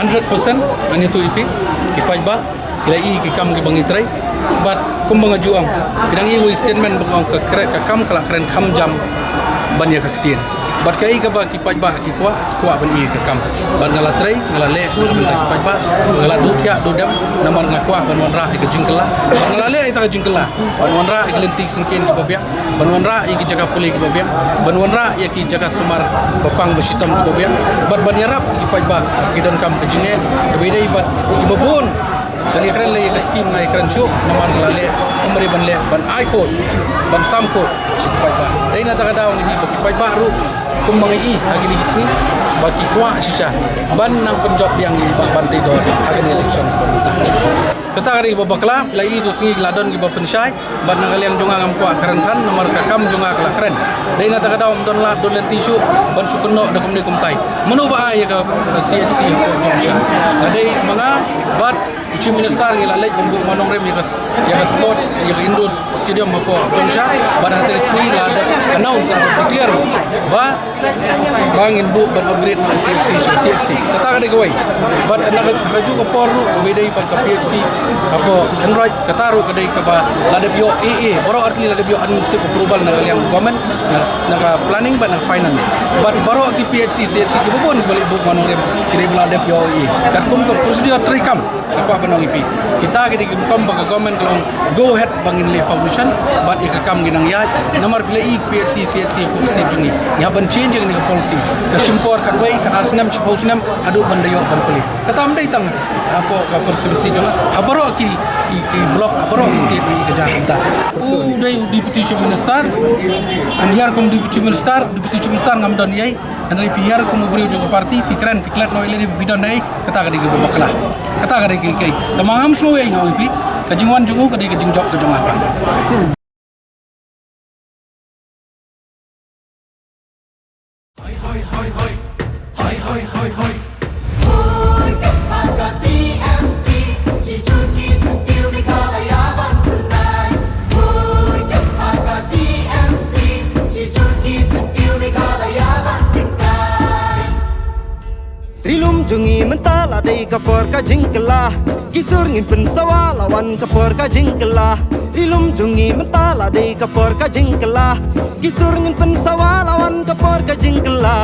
100% ani tu ipi kipai ba kila i ki kam ki bangi trai but kum banga juang bidang i statement bang ka kam kala keren kam jam banya ka ketien bat kai ka ba kipai ba ki kwa ban i ka kam ban ngala trai ngala le ngala kipai ba ngala du thia du dam namar ngakwa ban wan ra ka jingkala ngala le ita ka jingkala ban wan ra ik lentik singken ki babya ban wan ra ik jaga puli ki babya ban wan ra ya ki jaga sumar papang besitam ki babya bat ban yarap kipai ba gidan kam ka jinge ka bedai bat ki babun dan ikran le ka skim na ikran show namar ngala le umri ban le ban ai khot ban sam khot si kipai ba dai na ta ka daw ni kipai ba ru kung mga agi ni gisni bagi kuat sisa ban nang penjot yang di bantai don agen election pemerintah kata hari babakla lai itu singi ladon gi bapensyai ban nang aliang jonga ngam kuat kerentan nomor kakam jonga kala keren dai na takadaw don la don len tisu ban sukuno da kumni kumtai menu ba ay ka CHC ko jongsha dai mga bat Chief Minister ngila lek bumbu manong rem ya sports ya Indus stadium ko jongsha ban hatel singi la announce declare ba bangin bu ban upgrade ng PHC kata ka gawai but nakaju ka porru bedai pag ka PHC apo Android kataru kadai ka ba ladab yo AA baro arti ladab yo administrative approval ng yang government naga planning ba ng finance but baro ki PHC CHC ki bubon balik bu manong rem kini ladab yo AA karkum ka prosedur trikam apa banong ipi kita kini bukom ba government kalau go ahead bangin le foundation but ikakam ginang yat nomor pilih PHC CHC ko state jungi ya ban change ni policy ka simpor ka way ka asnam chiposnam adu bandayo ban pili kata amdai tang apo ka konstitusi jong abaro ki block abaro state ni ka jahanta dai deputy chief minister and here kom deputy chief minister ngam don yai and here kom ubri jong party pikran piklat no ele bidon dai kata ka digi babakla kata ka digi kai tamam so yai ngau pi ka jingwan jungu ka digi jingjok ka jong apa Jungi mentala dei kapor ka jingkela kisur ngin pensawa lawan kapor ka jingkela rilum jungi mentala dei kapor ka jingkela kisur ngin pensawa lawan kapor ka jingkela